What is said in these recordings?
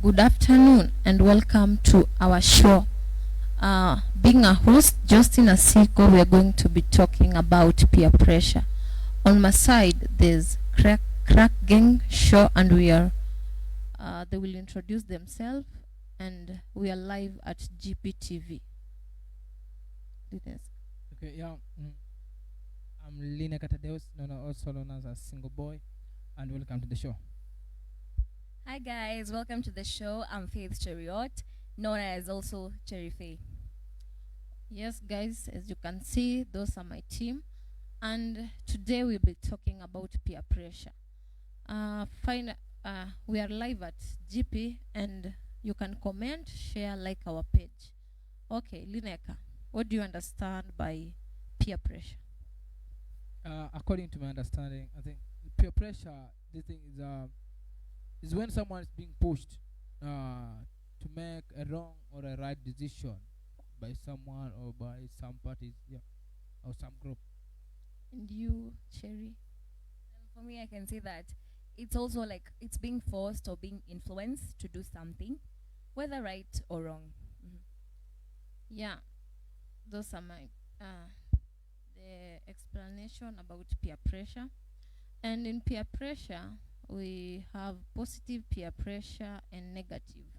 Good afternoon and welcome to our show. Being a host, Justin ASIKO, we are going to be talking about peer pressure. On my side, there's Crack Gang Show, and they will introduce themselves, and we are live at GPTV. Okay, yeah. I'm Lina Katadeus, also known as a single boy, and welcome to the show. Hi guys, welcome to the show. I'm Faith Cheriot, known as also Cherry Faye. Yes, guys, as you can see, those are my team, and today we'll be talking about peer pressure. We are live at GP, and you can comment, share, like our page. Okay, Lineka, what do you understand by peer pressure? According to my understanding, I think peer pressure, this thing is when someone is being pushed to make a wrong or a right decision by someone or by some parties, yeah, or some group. And you, Cherry? And for me, I can say that it's also like it's being forced or being influenced to do something, whether right or wrong. Mm-hmm. Yeah, those are my the explanation about peer pressure. And in peer pressure, we have positive peer pressure and negative.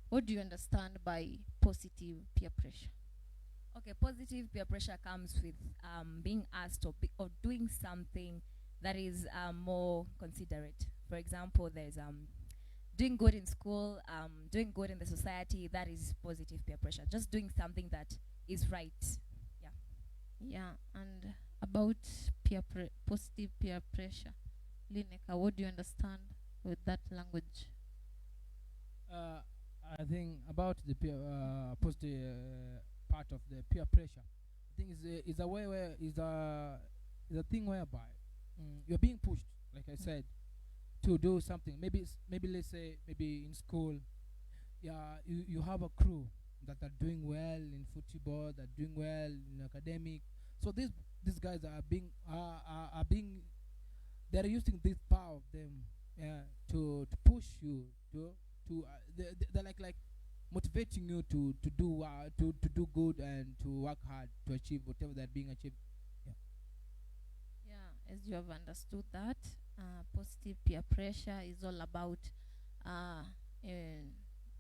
What do you understand by positive peer pressure? Okay, positive peer pressure comes with being asked or doing something that is more considerate. For example, there's doing good in school, doing good in the society. That is positive peer pressure. Just doing something that is right. Yeah. Yeah, and about positive peer pressure, Lineka, what do you understand with that language? I think about the positive part of the peer pressure. I think is a way where is a thing whereby you're being pushed, like I said, to do something. Maybe let's say maybe in school, yeah, you have a crew that are doing well in football, that are doing well in academic. So these guys are being, they're using this power of them, to push you they're like motivating you to do good and to work hard to achieve whatever they're being achieved. Yeah. Yeah, as you have understood that, positive peer pressure is all about uh,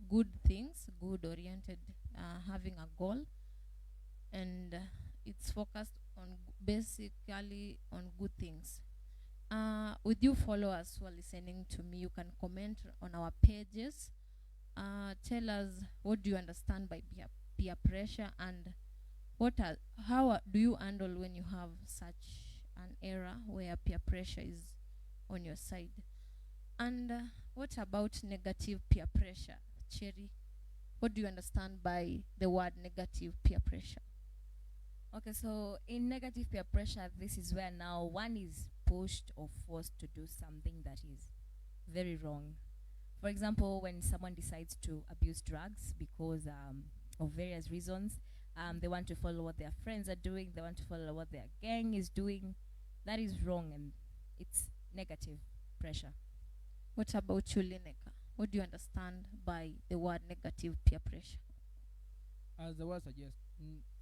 good things, good oriented, having a goal, and it's focused on basically on good things. With you followers who are listening to me, you can comment on our pages. Tell us, what do you understand by peer pressure, and how do you handle when you have such an era where peer pressure is on your side? And what about negative peer pressure, Cherry? What do you understand by the word negative peer pressure? Okay, so in negative peer pressure, this is where now one is pushed or forced to do something that is very wrong. For example, when someone decides to abuse drugs because of various reasons, they want to follow what their friends are doing, they want to follow what their gang is doing. That is wrong, and it's negative pressure. What about you, Lineka? What do you understand by the word negative peer pressure? As the word suggests,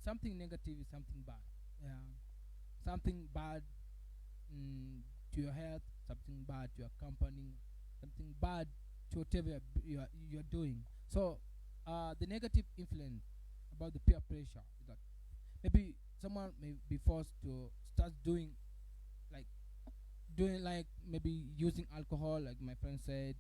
something negative is something bad. Yeah, something bad to your health, something bad to your company, something bad to whatever you're doing. So the negative influence about the peer pressure is that maybe someone may be forced to start like doing like maybe using alcohol, like my friend said,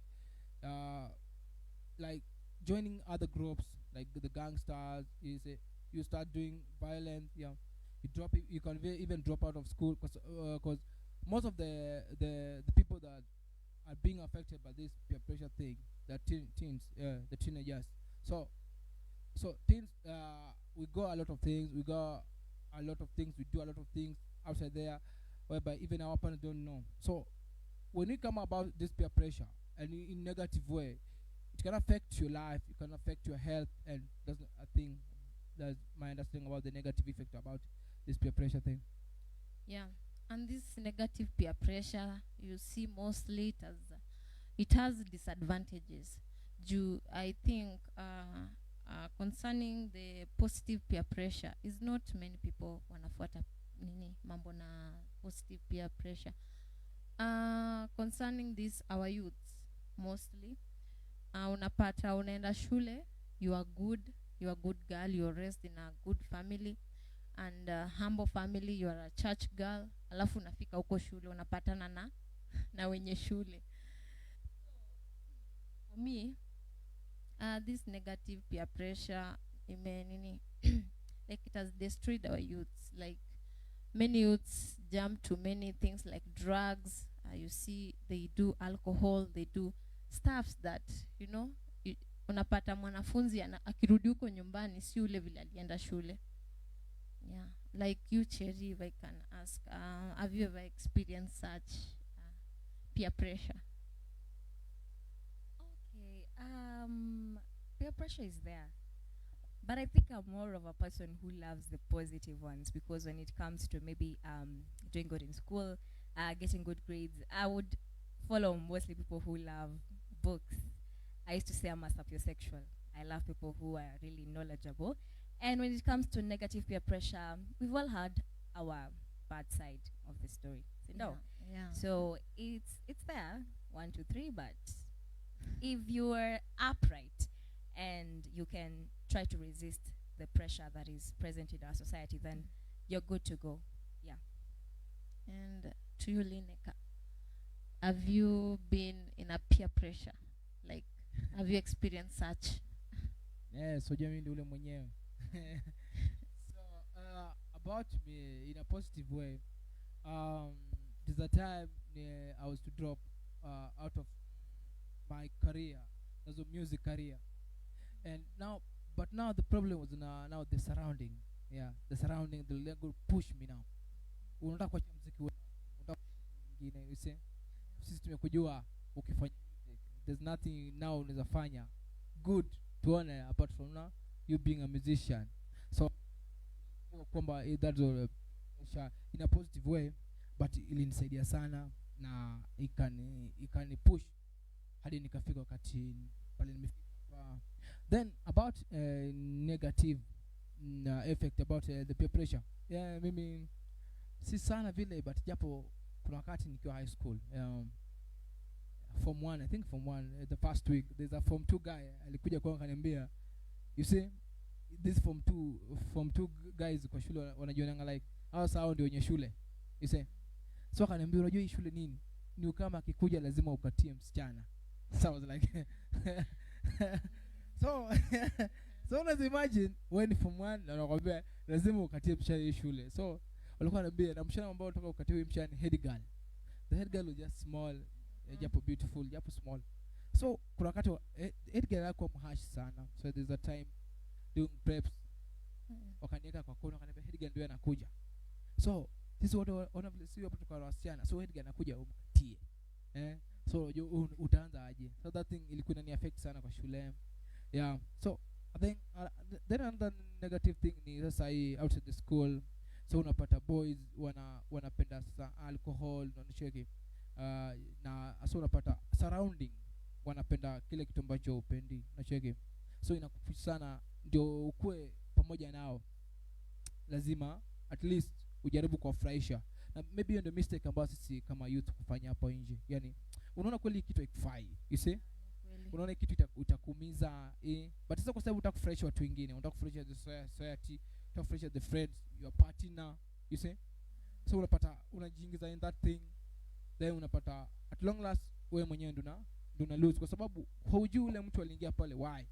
like joining other groups like the gangsters. You start doing violence. Yeah, you can even drop out of school because most of the people that are being affected by this peer pressure thing, the teens, the teenagers. So teens, we go a lot of things. We go a lot of things. We do a lot of things outside there, whereby even our parents don't know. So when you come about this peer pressure and in negative way, it can affect your life. It can affect your health, and that's a thing. That's my understanding about the negative effect about this peer pressure thing. Yeah, and this negative peer pressure, you see mostly it has disadvantages. I think concerning the positive peer pressure is not many people wanafuata nini mambo na positive peer pressure. Concerning this, our youths mostly, unapata unaenda shule, you are a good girl, you are raised in a good family and humble family, you are a church girl, alafu unafika huko shule unapatana na wenye shule. For me, this negative peer pressure like it has destroyed our youths. Like many youths jump to many things like drugs. You see, they do alcohol, they do stuffs that unapata mwanafunzi akirudi huko nyumbani si ule vile alienda shule. Yeah, like you, Cherry, if I can ask, have you ever experienced such peer pressure? Okay. Peer pressure is there. But I think I'm more of a person who loves the positive ones, because when it comes to maybe doing good in school, getting good grades, I would follow mostly people who love books. I used to say I'm a sapiosexual. I love people who are really knowledgeable. And when it comes to negative peer pressure, we've all had our bad side of the story. So, no. Yeah. So it's there, 1, 2, 3, but if you're upright and you can try to resist the pressure that is present in our society, then you're good to go. Yeah. And to you, Lineka, have you been in a peer pressure? Like, have you experienced such? Yeah, so Jamie ule mwenyewe. So about me in a positive way, there's a time I was to drop out of my career, as a music career, and now the problem was now the surrounding. Yeah, the surrounding, the legal push me now. Unataka kuacha muziki wewe, unataka mwingine, you see. Sisi tumekujua ukifanya music, there's nothing now unaweza fanya good tuone apart from now you being a musician. So kwamba that's all in a positive way, but ilinisaidia sana na ikani push hadi nikafika wakati pale nimefika. Then about negative effect about the peer pressure, yeah, mimi si sana vile, but japo kuna wakati nikiwa high school, form 1, I think form 1, the first week there's a form 2 guy alikuja kwangu akaniambia, you see this form 2 guys kwa shule wanajiona like hao sawa ndio wenye shule, you see. So akaniambia, unajua hii shule nini, ni kama akikuja lazima ukatie msichana. So I was like so let's imagine when from 1 anakuambia lazima ukatie msichana hii shule. So walikuwa wananiambia na msichana ambao unataka ukatie huyu msichana head girl. The head girl was just small, japo beautiful, japo small. So kuna wakati head girl yako mhash sana. So there's a time doing preps, wakaniweka kwa kona, wakaniambia head girl ndio anakuja. So sisi wote wana vile sio hapo tukawa wasichana, so head girl anakuja umkatie. So utaanza aje? So that thing ilikuwa inani affect sana kwa shule. Yeah. So I think then another negative thing ni sasa hii outside the school. So unapata boys wanapenda sasa alcohol na nisheki. Na so unapata surrounding wanapenda kile kitu ambacho upendi na cheki. So inakupush sana ndio ukue pamoja nao. Lazima at least ujaribu kuwafurahisha. Na maybe hiyo ndio mistake ambayo sisi kama youth kufanya hapo nje. Yani unaona kweli kitu haikufai, you see? Unaona kitu itakuumiza, but sasa kwa sababu utakufurahisha watu wengine, utakufurahisha the society, utakufurahisha the friends, your partner, you see? So unapata unajiingiza in that thing, then unapata at long last wewe mwenyewe ndo una lose, kwa sababu hujui ule mtu aliingia pale why.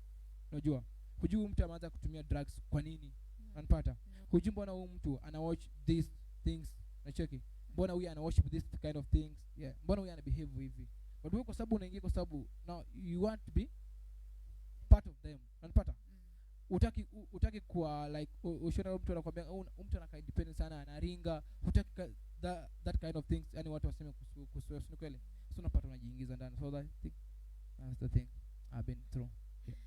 Unajua? Hujui mtu ameanza kutumia drugs kwa nini? Unapata? Hujui mbona huyu mtu ana watch these things, na cheki. Mbona huyu ana watch this kind of things? Yeah. Mbona huyu ana behave hivi? But wewe kwa sababu unaingia kwa sababu now you want to be part of them. Unapata? Utaki kuwa like ushona mtu anakuambia mtu anakaa independent sana, anaringa, utaki that kind of things, yani watu waseme kuhusu kweli. So unapata unajiingiza ndani. So that's the thing I've been through. Yeah.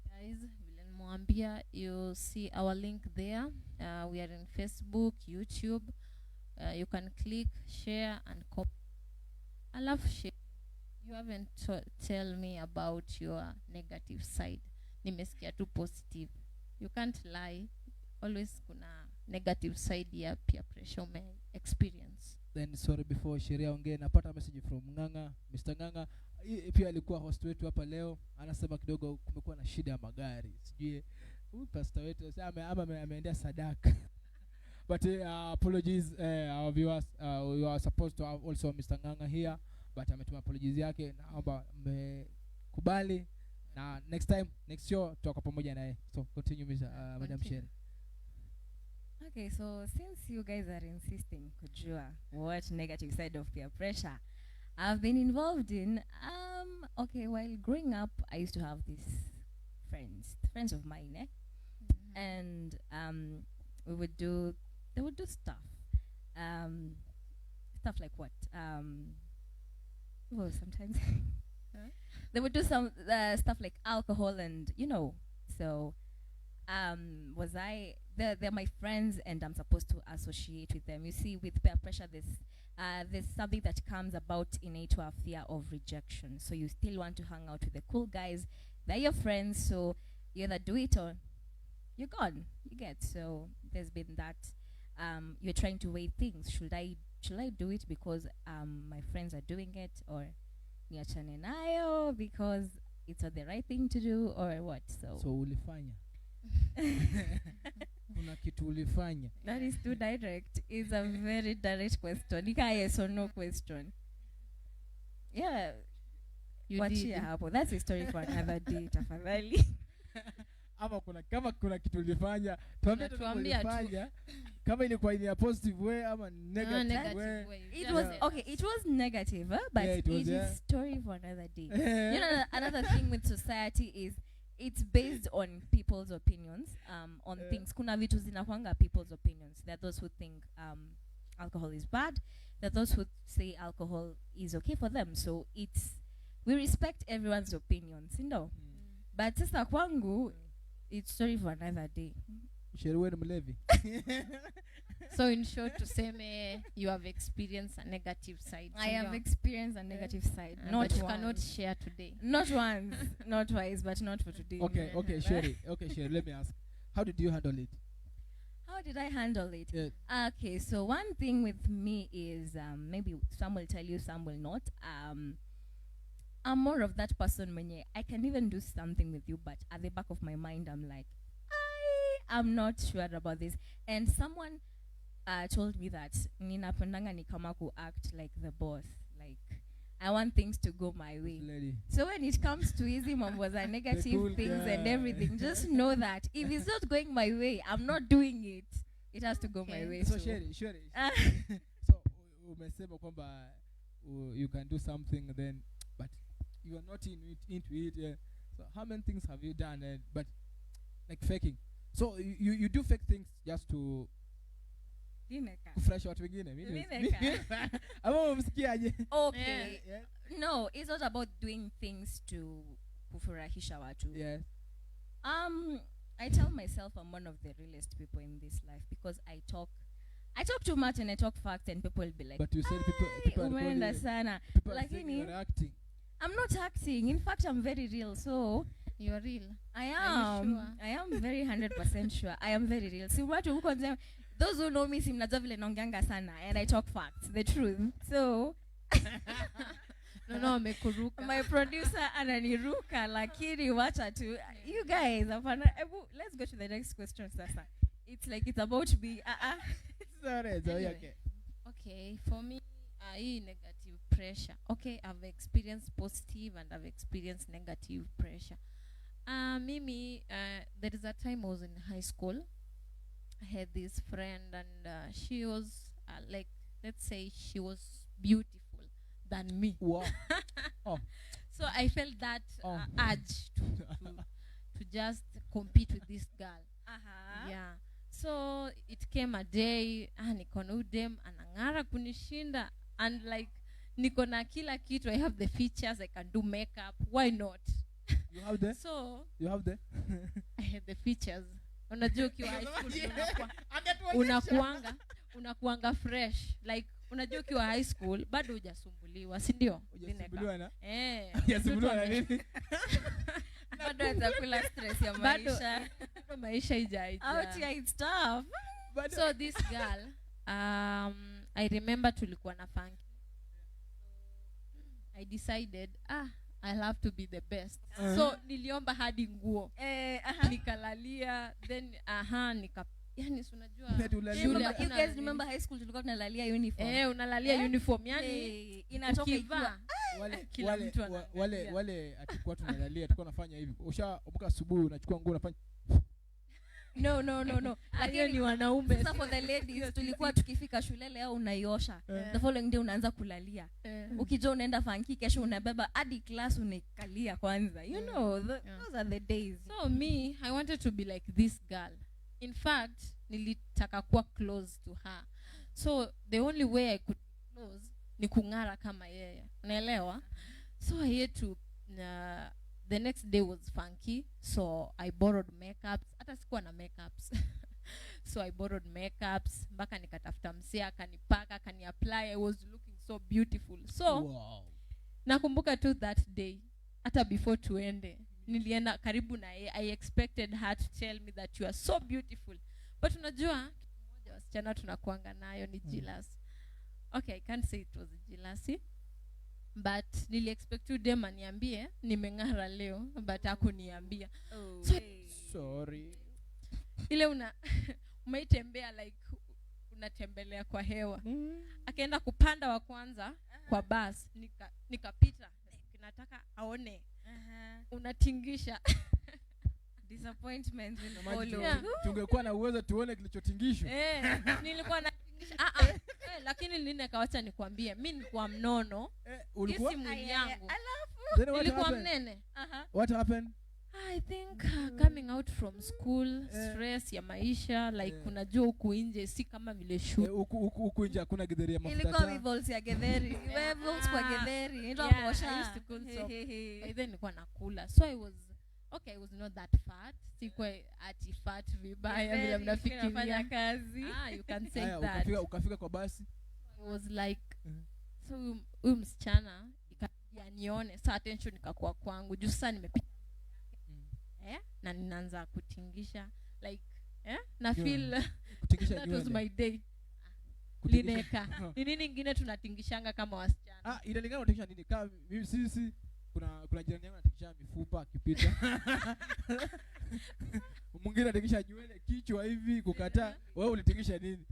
Guys, vile mwambia, you see our link there. We are in Facebook, YouTube. You can click, share and copy. I love share. You haven't tell me about your negative side. Nimesikia tu positive. You can't lie. Always kuna negative side ya peer pressure ume experience. Then sorry, before Sheria ongee, napata message from Nganga. Mr. Nganga pia alikuwa host wetu hapa leo. Anasema kidogo kumekuwa na shida ya magari. Sijui huyu pastor wetu sasa ameendea sadaka. But apologies our viewers, we are supposed to have also Mr. Nganga here, but ametuma apologies yake, naomba mmekubali na next show tutakuwa pamoja naye. So continue Madam Sherry. Okay, so since you guys are insisting kujua what negative side of peer pressure I've been involved in, okay, while growing up I used to have these friends of mine, and they would do stuff like what, well, sometimes they would do some stuff like alcohol, and so they're my friends and I'm supposed to associate with them. You see, with peer pressure, there's something that comes about innate a fear of rejection. So you still want to hang out with the cool guys. They're your friends, so you either do it or you're gone. You get. So there's been that. You're trying to weigh things. Should I do it because my friends are doing it, or niachane nayo because it's the right thing to do, or what? So ulifanya. Kuna kitu ulifanya. That is too direct. It's a very direct question. Nika yes or no question. Yeah. Wachia hapo. That's a story for another day, tafadhali. Kama kuna kitu ulifanya, tuambie ulifanya. Kama ilikuwa in a positive way ama negative way. It was negative, but yeah, it is a story for another day. Another thing with society is it's based on people's opinions on things. Kuna vitu zinakwanga people's opinions. There are those who think alcohol is bad. There are those who say alcohol is okay for them. So we respect everyone's opinions, But sasa kwangu, it's story for another day. Sheruwe mlevi. So in short, to say you have experienced a negative side. I have experienced a negative side. Not you cannot share today. Not once, not twice, but not for today. Okay, Sherry. Let me ask. How did you handle it? How did I handle it? Yeah. Okay, so one thing with me is maybe some will tell you, some will not. I'm more of that person when I can even do something with you, but at the back of my mind, I'm like, I'm not sure about this. And someone told me that ninapendanga ni kama ku act like the boss. Like, I want things to go my way. Lady. So when it comes to easy was a negative cool things guy. and everything, just know that if it's not going my way, I'm not doing it. It has to go my way. So Sherry. So umesema kwamba you can do something then, but you are not into it. Yeah. So how many things have you done? But like faking. So you do fake things just to kufresh watu wengine. Okay. Yeah. No, it's not about doing things to kufurahisha watu. Yes. I tell myself I'm one of the realest people in this life because I talk too much and I talk facts and people will be like, but you said people umeenda sana. Lakini you're acting. I'm not acting. In fact, I'm very real. So you are real. I am. Sure? I am very 100% sure. I am very real. See what you consider. Those who know me, simnajua vile naongeanga sana, and I talk facts, the truth. So no, amekuruka. My producer ananiruka, lakini wacha tu. You guys, let's go to the next question, sasa. It's like it's about to be. Sorry, okay. Okay, for me, negative pressure. Okay, I've experienced positive and I've experienced negative pressure. Mimi, there is a time I was in high school. I had this friend and she was like, let's say she was beautiful than me. Wow. Oh. So I felt that urge to just compete with this girl. Yeah. So it came a day, niko na udem anangara kunishinda, and like niko na kila kitu. I have the features, I can do makeup. Why not? You have the? So you have the? I had the features. Unajua ukiwa high school unakuanga fresh. Like unajua ukiwa high school bado hujasumbuliwa, si ndio? Hujasumbuliwa na hujasumbuliwa na nini? Bado atakula stress ya maisha. Bado maisha haijaja. Out here it's tough. So this girl, I remember tulikuwa na funky. I decided, I'll have to be the best. So niliomba hadi nguo. Nikalalia, then yani unajua shule you guys remember high school tulikuwa tunalalia uniform. Unalalia uniform yani inatoka ikiwa wale atakuwa tunalalia tulikuwa nafanya hivi. Ushaamka asubuhi unachukua nguo unafanya no. Lakini ni wanaume. Sasa for the ladies tulikuwa tukifika shule leo unaiosha. The following day unaanza kulalia. Ukijua unaenda funky kesho unabeba hadi class unikalia kwanza. You know, those are the days. So me, I wanted to be like this girl. In fact, nilitaka kuwa close to her. So the only way I could be close ni kungara kama yeye. Unaelewa? So I had to the next day was funky, so I borrowed makeups. Hata sikuwa na makeups. So I borrowed makeups, mpaka nikatafuta msee akanipaka, akaniapply. I was looking so beautiful. So nakumbuka tu that day, hata before tuende, nilienda karibu na yeye. I expected her to tell me that you are so beautiful. But unajua kitu moja wasichana tunakuanga nayo ni jealous. Okay, I can't say it was jealousy. But nili expect you dem aniambie nimeng'ara leo, but hakuniambia. Sorry. Ile umeitembea like unatembelea kwa hewa. Akaenda kupanda wa kwanza kwa bus, nikapita. Nataka aone. Unatingisha. Disappointment will follow. Tungekuwa na uwezo tuone kilichotingishwa. Nilikuwa natingisha. Lakini nini kawacha nikwambie, mimi nilikuwa mnono. Ulikuwa mwili yangu. Nilikuwa mnene. What happened? I think coming out from school, stress ya maisha, like unajua huku nje si kama vile shule. Huku nje hakuna githeri ya mafuta. Ilikuwa revolts ya githeri. Revolts kwa githeri. Ndio posha. I then nilikuwa nakula. So I was not that fat. Sikuwa ati fat vibaya vile mnafikiria kazi. You can say that. Ukafika kwa basi. I was like so huyu msichana ikabidi nione. So attention ikakuwa kwangu. Juu sasa nimepita na ninaanza kutingisha like na feel kutingisha that was my day. Lineka ni nini nyingine tunatingishanga kama wasichana? Inalingana unatingisha nini. Kama mimi sisi kuna jirani yangu anatingisha mifupa akipita. Mwingine anatingisha nywele kichwa hivi kukataa. Wewe ulitingisha nini?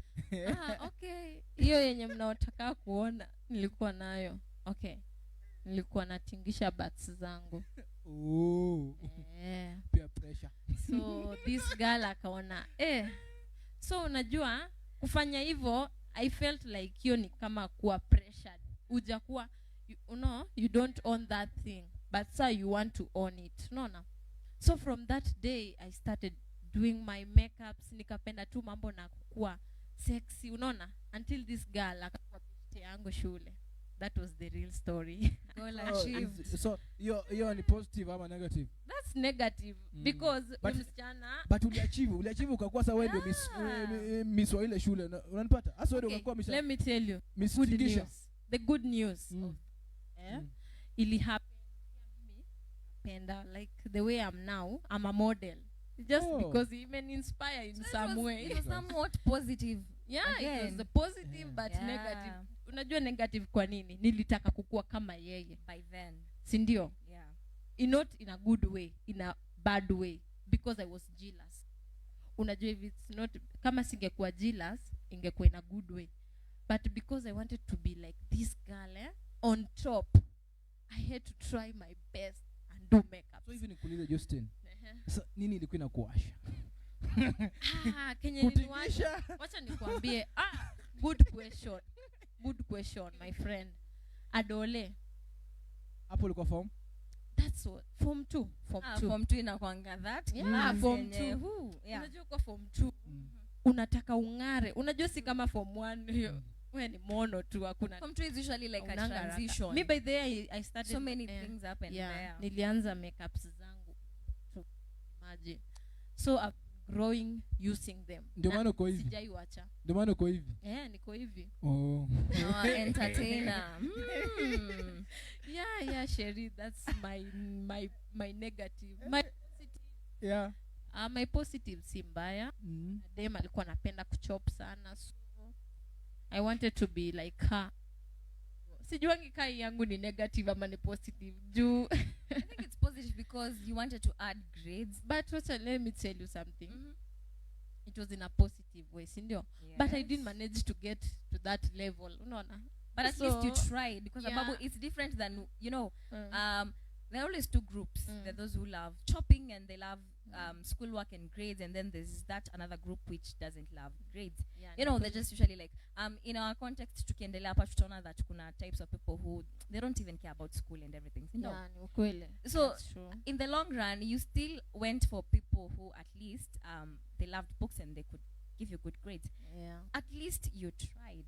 Okay, hiyo yenye mnaotaka kuona nilikuwa nayo. Okay, nilikuwa natingisha bats zangu. Peer pressure. So this girl akaona so unajua kufanya hivyo I felt like hiyo ni kama kuwa pressured. Ujakuwa you don't own that thing, but so you want to own it. Unaona? So from that day I started doing my makeups, nikapenda tu mambo na kukua sexy, unaona? Until this girl akakuwa binti yangu shule. That was the real story. Goal achieved. So you ni positive ama negative? That's negative because msichana but uliachieve ukakuwa sawa wewe ndio miss wa ile shule. Unanipata? Hasa wewe ukakuwa miss. Let me tell you. Good news. The good news. Ili happen me penda like the way I'm now. I'm a model. Just because it even inspire in some way. It was somewhat positive. Yeah, it was the positive but negative. Unajua negative kwa nini? Nilitaka kukua kama yeye by then. Si ndio? Yeah. Not in a good way, in a bad way because I was jealous. Unajua if it's not kama singekuwa jealous, ingekuwa in a good way. But because I wanted to be like this girl on top, I had to try my best and do makeup. So even nikuulize Justine. So nini ilikuwa inakuasha? Kenya niliwasha. Wacha nikwambie. Good question my friend. Adole. Hapo ulikuwa form? That's what. Form 2. Form 2 inakuanga that. Form 2. Unajua kwa form 2 unataka ungare. Unajua si kama form 1 hiyo. Wewe ni mono tu hakuna. Form 2 is usually like a transition. Me by there I started so many things happen there. Nilianza makeups zangu. Imagine. So I've been growing using them. Ndio maana uko hivi. Sijaiwacha. Ndio maana uko hivi. Niko hivi. Oh. Entertainer. Yeah, Sherry, that's my negative. My positive. Yeah. My positive si mbaya. Dem alikuwa anapenda kuchop sana, so I wanted to be like her. Sijuangi kai yangu ni negative ama ni positive. I think it's positive because you wanted to add grades. But let me tell you something. It was in a positive way, sindio? Yes. But I didn't manage to get to that level. Unaona? But at least you tried, because yeah. it's different than, there are always two groups. There are those who love chopping and they love schoolwork and grades, and then there's that another group which doesnn't love grades. Yeah, they're just usually like, in our context, tukiendelea hapa tutaona that kuna types of people who they don't even care about school and everything. Yeah, ni ukweli. So that's true. In the long run, you still went for people who at least they loved books and they could give you good grades. Yeah. At least you tried.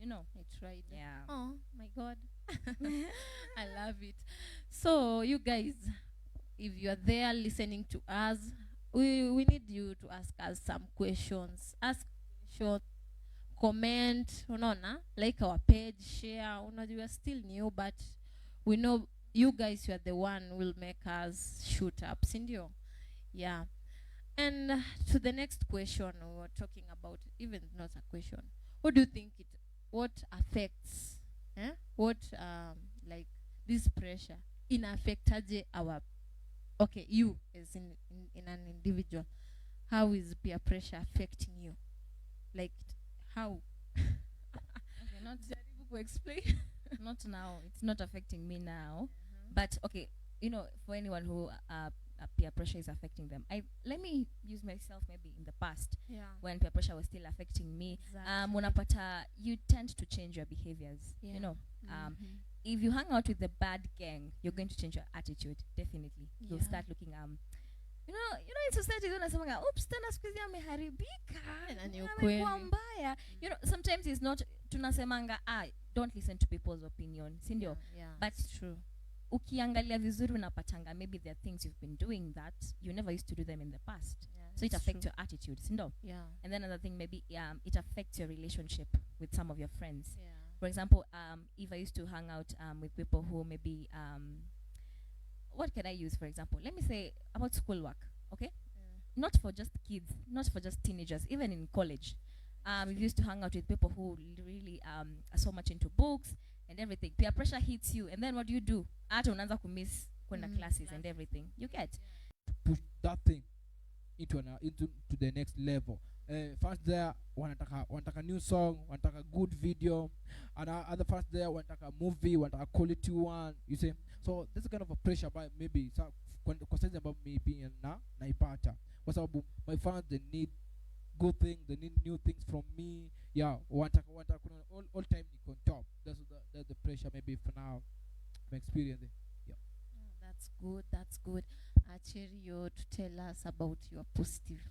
I tried. Yeah. Oh my God. I love it. So you guys, if you are there listening to us, we need you to ask us some questions. Ask questions, comment, unaona, like our page, share. You are still new, but we know you guys, you are the one who will make us shoot up, sindio? Yeah. And to the next question, we were talking about, even not a question, what do you think what affects what like this pressure affect our, okay, you as in an individual, how is peer pressure affecting you? Like how? Okay, not to explain. Not now. It's not affecting me now. But okay, for anyone who peer pressure is affecting them, let me use myself maybe in the past, when peer pressure was still affecting me. Exactly. Unapata, you tend to change your behaviors. If you hang out with the bad gang, you're going to change your attitude, definitely. You'll start looking in society unasemanga, oops, tena siku hizi ameharibika, amekuwa mbaya. Sometimes it's not, tunasemanga, don't listen to people's opinion, sindio? But it's true. Ukiangalia vizuri unapatanga, maybe there are things you've been doing that you never used to do them in the past. So it affects your attitude, sindio? And then another thing, maybe it affects your relationship with some of your friends. For example, if I used to hang out with people who maybe what can I use, for example? Let me say about schoolwork, okay? Not for just kids, not for just teenagers, even in college. We used to hang out with people who really are so much into books and everything. Peer pressure hits you, and then what do? Ata unaanza kumiss kwenda classes and everything. You get? Push that thing into the next level. First there, wanataka new song, wanataka good video, and other first there, wanataka movie, wanataka quality one. You see, so there's a kind of a pressure by maybe kwa sasa about me being naipata. Kwa sababu my fans, they need good things, they need new things from me. Yeah, wanataka all time niko on top. That's the pressure maybe for now I'm experiencing. Yeah. That's good. Cherio, to tell us about your positive,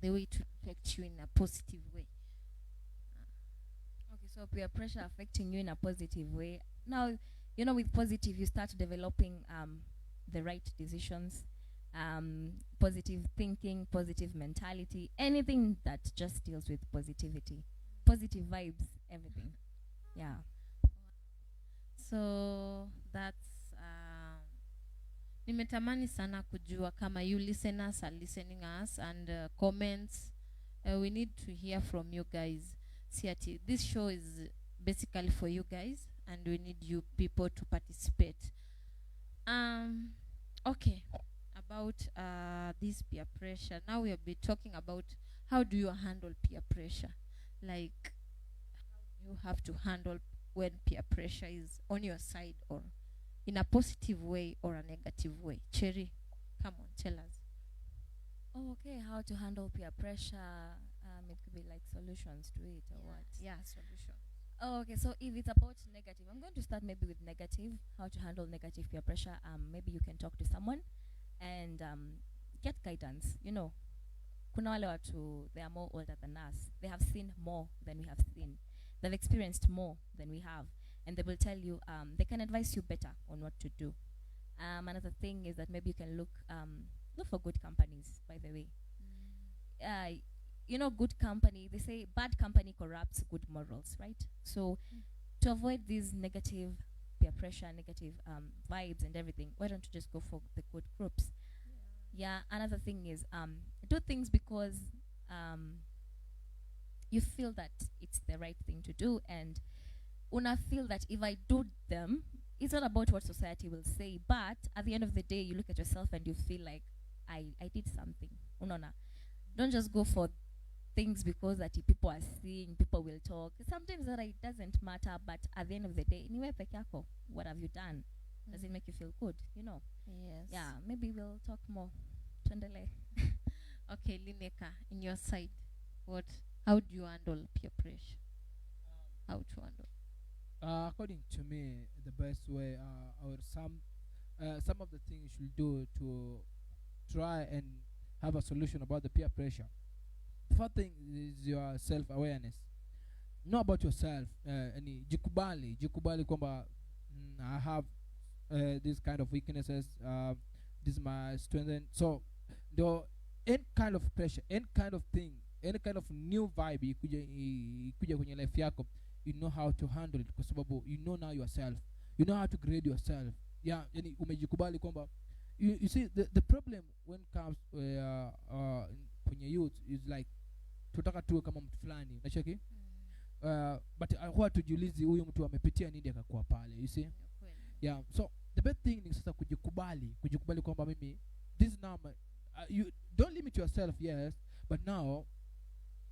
the way to affect you in a positive way. Okay, so peer pressure affecting you in a positive way. Now, with positive, you start developing the right decisions, positive thinking, positive mentality, anything that just deals with positivity, positive vibes, everything. Yeah. So that's nimetamani sana kujua kama you listeners are listening us, and comments, we need to hear from you guys. See, this show is basically for you guys, and we need you people to participate. Okay, about this peer pressure. Now we have been talking about how do you handle peer pressure, like how you have to handle when peer pressure is on your side, or in a positive way or a negative way. Cherry, come on, tell us. Oh, okay, how to handle peer pressure. It could be like solutions to it, or what? Yeah, solution. Oh, okay, so if it's about negative, I'm going to start maybe with negative, how to handle negative peer pressure. Maybe you can talk to someone and get guidance. Kuna wale watu, they are more older than us. They have seen more than we have seen. They've experienced more than we have. And they will tell you, they can advise you better on what to do. Another thing is that maybe you can look for good companies, by the way. you know, good company, they say bad company corrupts good morals, right? So to avoid these negative peer pressure, negative vibes and everything, why don't you just go for the good groups? Yeah, another thing is do things because you feel that it's the right thing to do, and una feel that if I do them, it's not about what society will say, but at the end of the day, you look at yourself and you feel like I did something. Unaona, don't just go for things because that people are seeing, people will talk. Sometimes that it doesn't matter, but at the end of the day, niwe peke yako, what have you done? Does it make you feel good? You know? Yes. Yeah, maybe we'll talk more. Tuendele. Okay, Lineka, in your side, how do you handle peer pressure? How to handle? According to me, the best way, or some of the things you should do to try and have a solution about the peer pressure. First thing is your self-awareness. Know about yourself. Jikubali kwamba I have this kind of weaknesses. This is my strength. So, any kind of pressure, any kind of thing, any kind of new vibe ikuja kwenye life yako, you know how to handle it, kwa sababu you know now yourself, you know how to grade yourself. Yeah, yani umejikubali kwamba you see the problem when comes kwenye youth is like tutaka tuwe kama mtu fulani, unacheki? But huwa tujiulizi huyu mtu amepitia nini akakuwa pale, you see? Yeah, so the best thing is sasa kujikubali kwamba mimi this now you don't limit yourself, yes, but now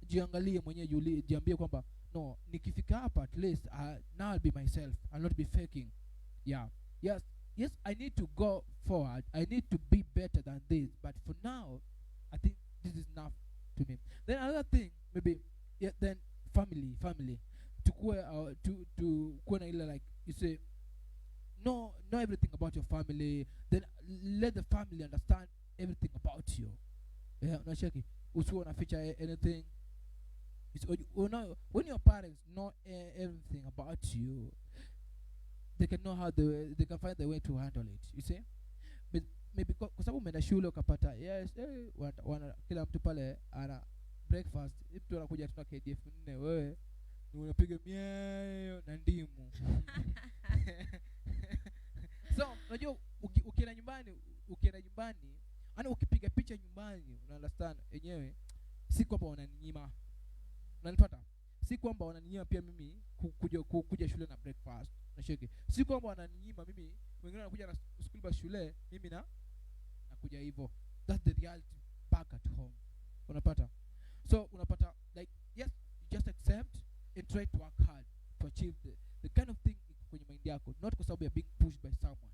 jiangalie mwenyewe, jiambie kwamba no, nikifika hapa at least now I'll be myself, I'll not be faking. Yeah, yes, I need to go forward, I need to be better than this, but for now I think this is enough to me. Then another thing, maybe then family to kuwa na ile, like you say, know everything about your family, then let the family understand everything about you. Yeah, unacheki, usiwe na feature anything. When your parents know everything about you, they can know how they can find the way to handle it, you see. But maybe kwa sababu umeenda shule ukapata yes, wana kila mtu pale ana breakfast, mtu anakuja tuna KDF 4, wewe unapiga miayo na ndimu. So unajua ukienda nyumbani ana ukipiga picha nyumbani, una understand yenyewe, si kwamba wananinyima, unanipata, si kwamba wananinyima pia mimi kuja shule na breakfast, unashiki, si kwamba wananinyima mimi, wengine wanakuja na school bus shule, mimi nakuja hivyo. That's the reality back at home, unapata. So unapata, like, yes, just accept and try to work hard to achieve the kind of thing kwenye mind yako, not kwa sababu you're being pushed by someone.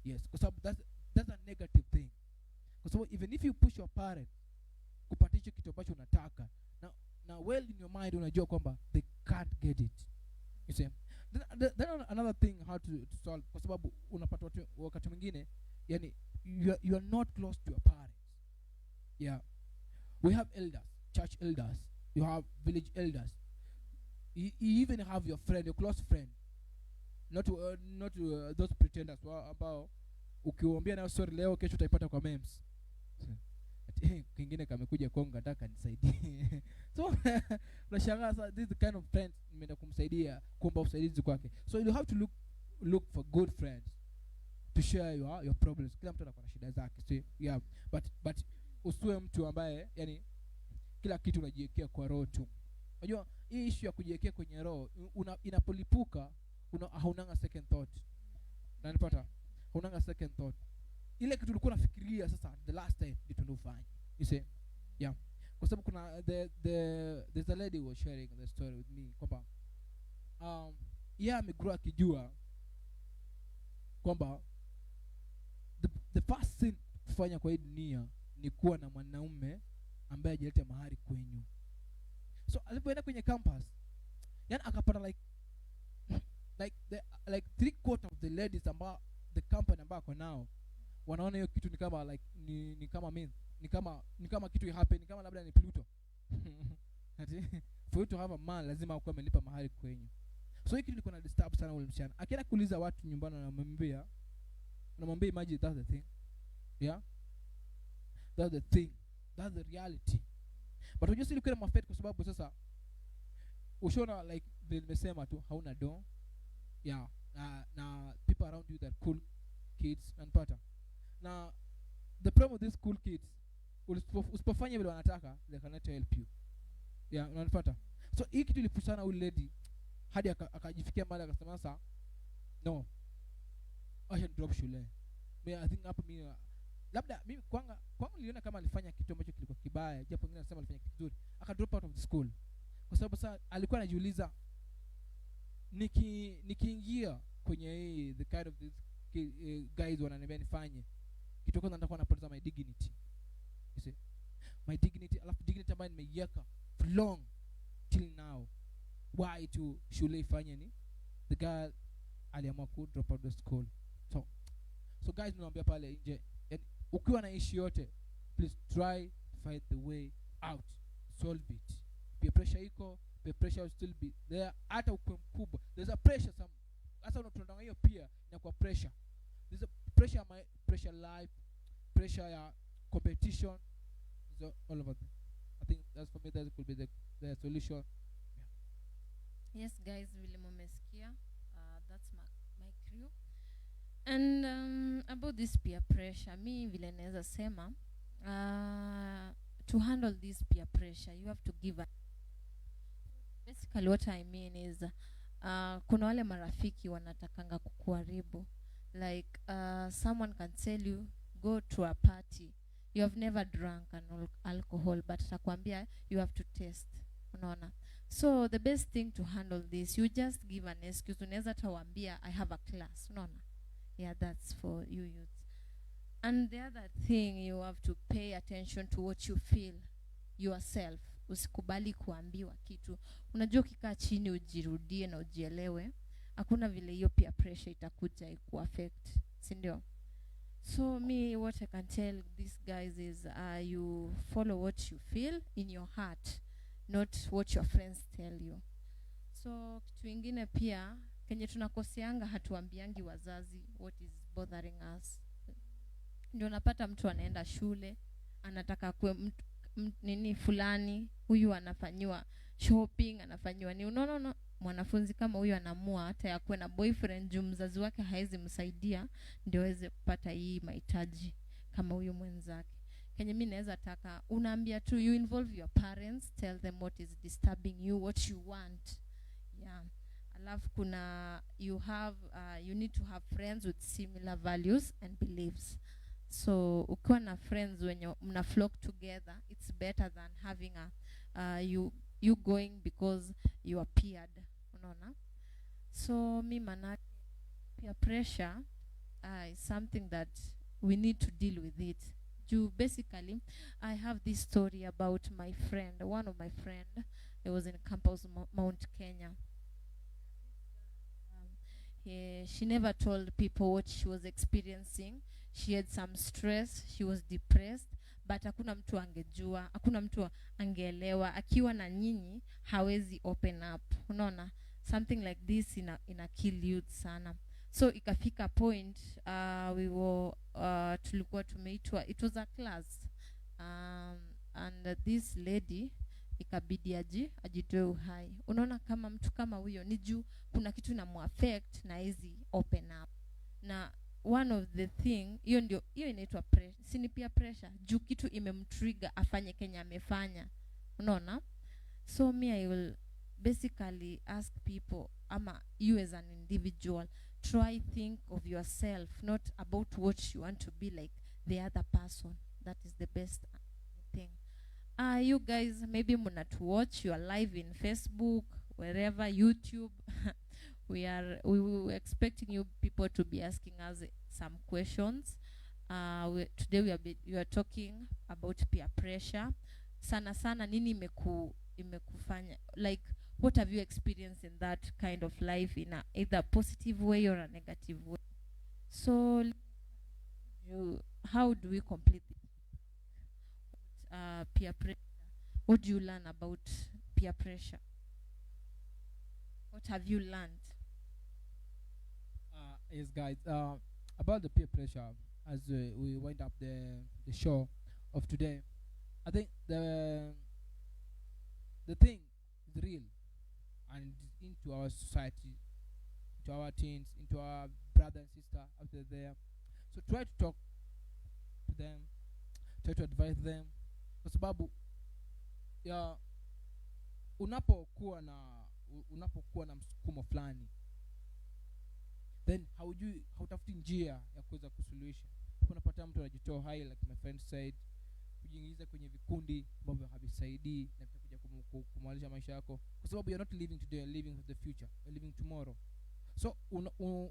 Yes, kwa sababu that's a negative thing. Kwa sababu even if you push your parents kupatisha kitu ambacho unataka, now well in your mind unajua kwamba they can't get it, you see. Then another thing how to solve, kwa sababu unapata wakati mwingine, yani you are not close to your parents. Yeah, we have elders, church elders, you have village elders, you even have your friend, your close friend, not those pretenders ambao ukiwaambia na sorry leo kesho utaipata kwa memes. Kingine kamekuja Kongo nataka nisaidie. So unashangaa sasa, this is the kind of friends nimeenda kumsaidia, kuomba usaidizi kwake. So you have to look for good friends to share your problems. Kila mtu anakuwa na shida zake. So yeah, but usiwe mtu ambaye yani kila kitu unajiwekea kwa roho tu. Unajua hii issue ya kujiwekea kwenye roho inapolipuka haunanga second thought. Unanipata? Haunanga second thought. Ile kitu ulikuwa unafikiria sasa the last time ndio ufanye, you see. Yeah, kwa sababu kuna there's a lady was sharing the story with me kwamba amegrow akijua kwamba the first thing kufanya kwa hii dunia ni kuwa na mwanaume ambaye ajeleta mahari kwenyu. So alipoenda kwenye campus, yani akapata like 3/4 of the ladies ambao the company ambao kwa nao wanaona hiyo kitu ni kama like ni kama myth, ni kama kitu happen, ni kama labda ni Pluto. Ati for you to have a man lazima ukuwe amelipa mahari kwenyu. So hiki kilikuwa na disturb sana ule msichana. Akienda kuuliza watu nyumbani, anamwambia imagine that's the thing. Yeah, that's the thing, that's the reality. but unajua sili kuna mafet kwa sababu sasa ushona like vile nimesema tu hauna do yeah na people around you that cool kids nanipata na the problem with these cool kids usipofanya vile wanataka they cannot help you yeah unanipata so hii kitu ilipushana huyu lady hadi akajifikia mahali akasema sasa no acha drop shule I think hapo mimi labda mimi kwangu niliona kama alifanya kitu ambacho kilikuwa kibaya japo wengine wanasema alifanya kitu kizuri aka drop out of the school kwa sababu sasa alikuwa anajiuliza nikiingia kwenye hii the kind of this guys wananiambia nifanye kitu kwanza nitakuwa napoteza my dignity you see my dignity alafu dignity ambayo nimeiweka for long till now why to shule ifanye ni the girl aliamua ku drop out of the school so guys niwaambia pale nje ukiwa na issue yote please try to find the way out solve it peer pressure iko peer pressure will still be there hata ukwe mkubwa there's a pressure some hasa unatondanga hiyo pia na kwa pressure there's a pressure my pressure life pressure ya competition so all of them I think that's for me that could be the solution Yes guys, vile mmesikia that's my crew. And about this peer pressure, mi vile naweza sema to handle this peer pressure you have to give basically what I mean is kuna wale marafiki wanatakanga kukuharibu like someone can tell you go to a party you have never drunk an alcohol but atakwambia you have to test unaona so the best thing to handle this you just give an excuse unaweza tawaambia I have a class unaona yeah that's for you youth and the other thing you have to pay attention to what you feel yourself usikubali kuambiwa kitu unajua ukikaa chini ujirudie na ujielewe hakuna vile hiyo peer pressure itakuja ikuaffect si ndio so me what I can tell these guys is you follow what you feel in your heart not what your friends tell you so kitu ingine pia kenye tunakoseanga hatuambiangi wazazi what is bothering us ndio unapata mtu anaenda shule anataka kuwe nini fulani huyu anafanyiwa shopping anafanyiwa ni no mwanafunzi kama huyu anaamua hata ya kuwe na boyfriend juu mzazi wake haizi msaidia ndio aweze kupata hii mahitaji kama huyu mwenzake kenye mimi naweza taka unaambia tu you involve your parents tell them what is disturbing you what you want yeah alafu kuna you need to have friends with similar values and beliefs so ukiwa na friends wenye mna flock together it's better than having you going because you are peered unaona so mi manake peer pressure is something that we need to deal with it basically I have this story about my friend one of my friend it was in campus Mount Kenya she never told people what she was experiencing she had some stress she was depressed but hakuna mtu angejua hakuna mtu angeelewa akiwa na nyinyi hawezi open up unaona something like this ina kill youth sana so ikafika point tulikuwa tumeitwa it was a class and this lady ikabidi ajitoe uhai unaona kama mtu kama huyo ni juu kuna kitu inamuaffect na hizi open up na one of the thing hiyo inaitwa pressure si ni pia pressure juu kitu imemtrigger afanye Kenya amefanya unaona so me I will basically ask people ama you as an individual try think of yourself not about what you want to be like the other person that is the best thing you guys maybe muna to watch you are live in Facebook wherever YouTube we were expecting you people to be asking us some questions today we are talking about peer pressure sana nini imekufanya like what have you experienced in that kind of life in either positive way or a negative way so how do we complete peer pressure what do you learn about peer pressure what have you learned yes guys about the peer pressure as we wind up the show of today I think the thing is real and it's into our society, into our teens, into our brother and sister out there. So try to talk to them, try to advise them, kwa sababu ya unapokuwa na msukumo fulani, then hautafuti njia ya kuweza kusuluhisha. Unapata mtu anajitoa hai, like my friend said, kujiingiza kwenye vikundi ambavyo havisaidii na vitakuja kumalisha maisha yako, kwa sababu you're not living today, you're living for the future, you're living tomorrow. So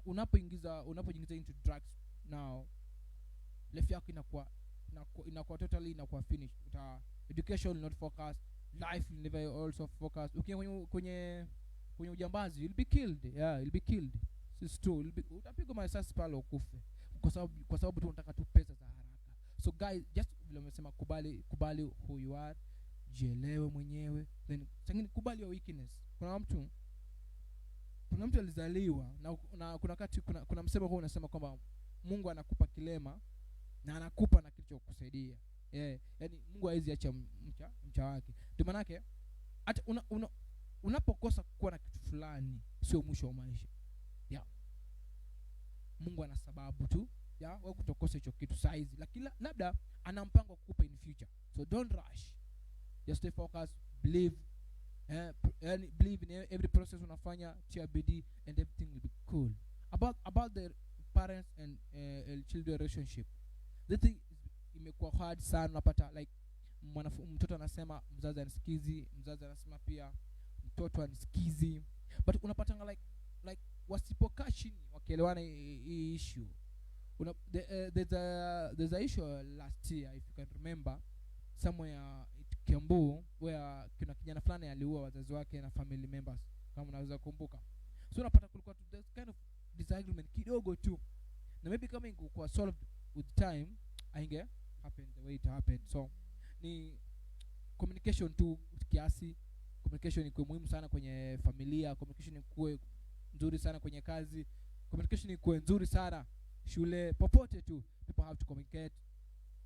unapojiingiza into drugs now, life yako inakuwa totally inakuwa finished. Education will not focus, life will never also focus. Kwenye ujambazi, you'll be killed. Yeah, you'll be killed. It's true. Utapigwa masasi pale ukufe kwa sababu tu unataka tu pesa za haraka. So guys, just vile umesema, kubali who you are, jielewe mwenyewe, then sangine kubali your weakness. Kuna mtu alizaliwa na kuna msemo huo unasema kwamba Mungu anakupa kilema na anakupa na kitu cha kukusaidia. Yani Mungu hawezi acha mcha wake. Ndio maana yake hata unapokosa kuwa na kitu fulani sio mwisho wa maisha. Mungu ana sababu tu wewe kutokosa hicho kitu saizi, lakini labda ana mpango kukupa in future. So don't rush, just stay focused, believe in every process unafanya, tia bidii, and everything will be cool. About the parents and children relationship, the thing imekuwa hard sana. Unapata like mtoto anasema mzazi anisikizi, mzazi anasema pia mtoto anisikizi, but unapata like wasipokaa chini wakielewana hii issue. There's a issue last year, if you can remember, somewhere at Kiambu, where kuna kijana fulani aliua wazazi wake na family members, kama unaweza kumbuka. So unapata kulikuwa this kind of disagreement kidogo tu, na maybe kama ingekuwa solved with time ainge happen the way it happened. So ni communication tu kiasi. Communication iko muhimu sana kwenye familia, communication iko nzuri sana kwenye kazi, communication iko nzuri sana shule, popote tu. People have to communicate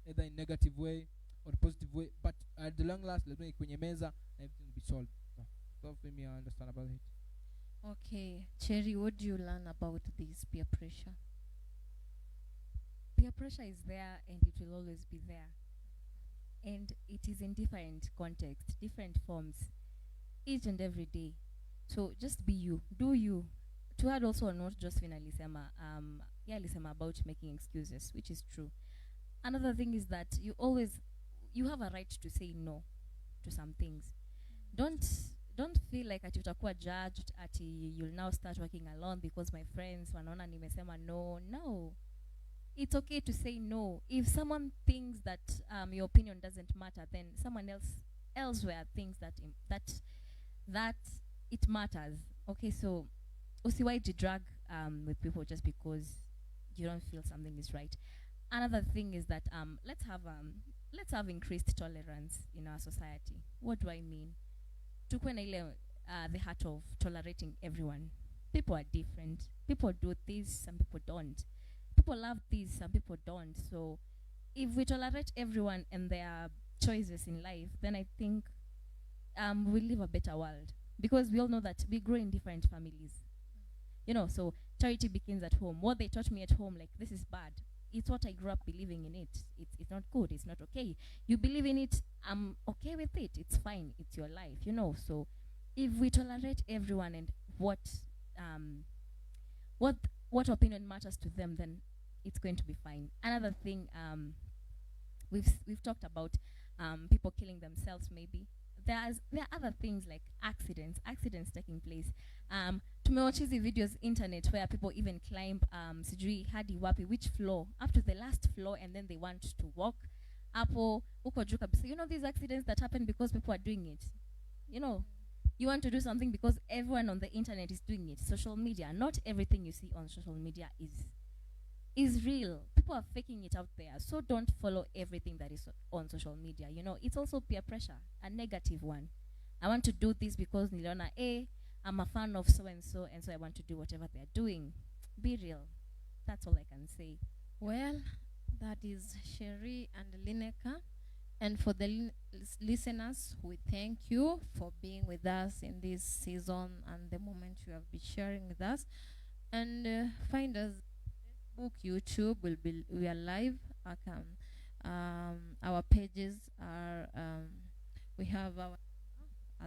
either in negative way or positive way, but at the long last lazima kwenye meza everything will be solved. So for me, I understand about it. Okay, Cherry, what do you learn about this peer pressure? Peer pressure is there and it will always be there, and it is in different contexts, different forms, each and every day. So just be you, do you. To add also on what Josephine alisema, alisema about making excuses, which is true. Another thing is that you have a right to say no to some things. Don't feel like ati utakuwa judged, ati you'll now start working alone because my friends wanaona nimesema no. It's okay to say no. If someone thinks that your opinion doesn't matter, then someone elsewhere thinks that it matters. Okay, so usiwahi drag with people just because you don't feel something is right. Another thing is that let's have increased tolerance in our society. What do I mean? Tukwe na ile the heart of tolerating everyone. People are different. People do this, some people don't. People love this, some people don't. So if we tolerate everyone and their choices in life, then I think we'll live a better world. Because we all know that we grow in different families. So charity begins at home. What they taught me at home, like, this is bad. It's what I grew up believing in it. It's not good. It's not okay. You believe in it. I'm okay with it. It's fine. It's your life. So if we tolerate everyone and what opinion matters to them, then it's going to be fine. Another thing, we've talked about people killing themselves. Maybe there are other things like accidents taking place. Tumewatch hizi videos internet where people even climb sijui hadi wapi, which floor, up to the last floor, and then they want to walk hapo uko juu kabisa. These accidents that happen because people are doing it. You want to do something because everyone on the internet is doing it. Social media, not everything you see on social media is real. People are faking it out there. So don't follow everything that is on social media. It's also peer pressure, a negative one. I want to do this because niliona I'm a fan of so and so I want to do whatever they're doing. Be real. That's all I can say. Well, that is Sherry and Lineka. And for the listeners, we thank you for being with us in this season and the moment you have been sharing with us. And find us Facebook, YouTube. We are live. Our pages are we have our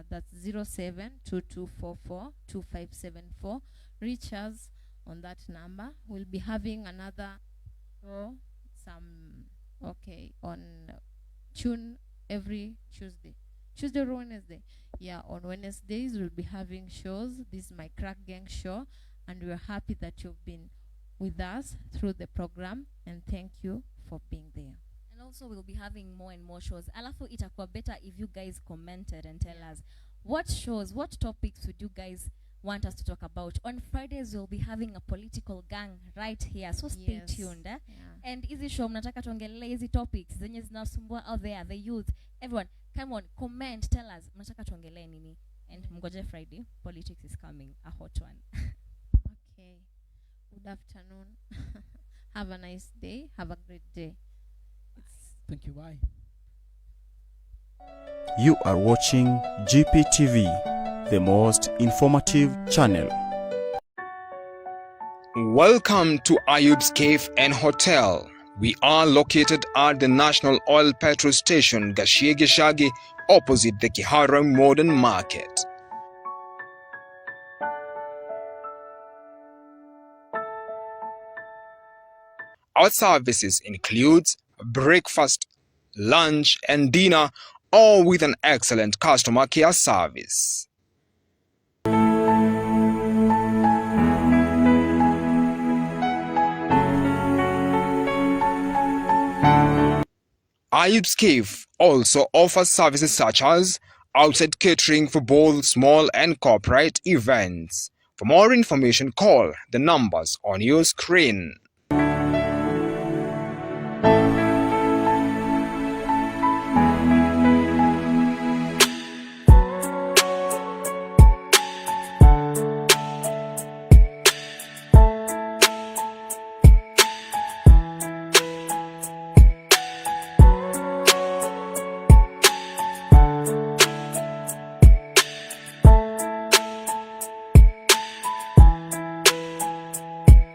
that's 0722442574. Reach us on that number. We'll be having another show on tune every Tuesday or Wednesday. Yeah, on Wednesdays we'll be having shows. This is my Crack Gang show, and we're happy that you've been with us through the program, and thank you for being there. And also we'll be having more and more shows. Alafu itakuwa better if you guys commented and tell us what shows, what topics would you guys want us to talk about. On Fridays we'll be having a political gang right here, so stay tuned. Yeah. And easy show mnataka tuongelee hizi topics zenye zinasumbua out there, the youth, everyone, come on, comment, tell us mnataka tuongelee nini. And mgoje Friday, politics is coming, a hot one. Okay, good afternoon. Have a nice day, have a great day. Thank you. Bye. You are watching GPTV, the most informative channel. Welcome to Ayub's Cave and Hotel. We are located at the National Oil Petrol Station, Gashigi, opposite the Kihara Modern Market. Our services includes breakfast, lunch and dinner, all with an excellent customer care service. Ayub's Cave also offers services such as outside catering for both small and corporate events. For more information, call the numbers on your screen.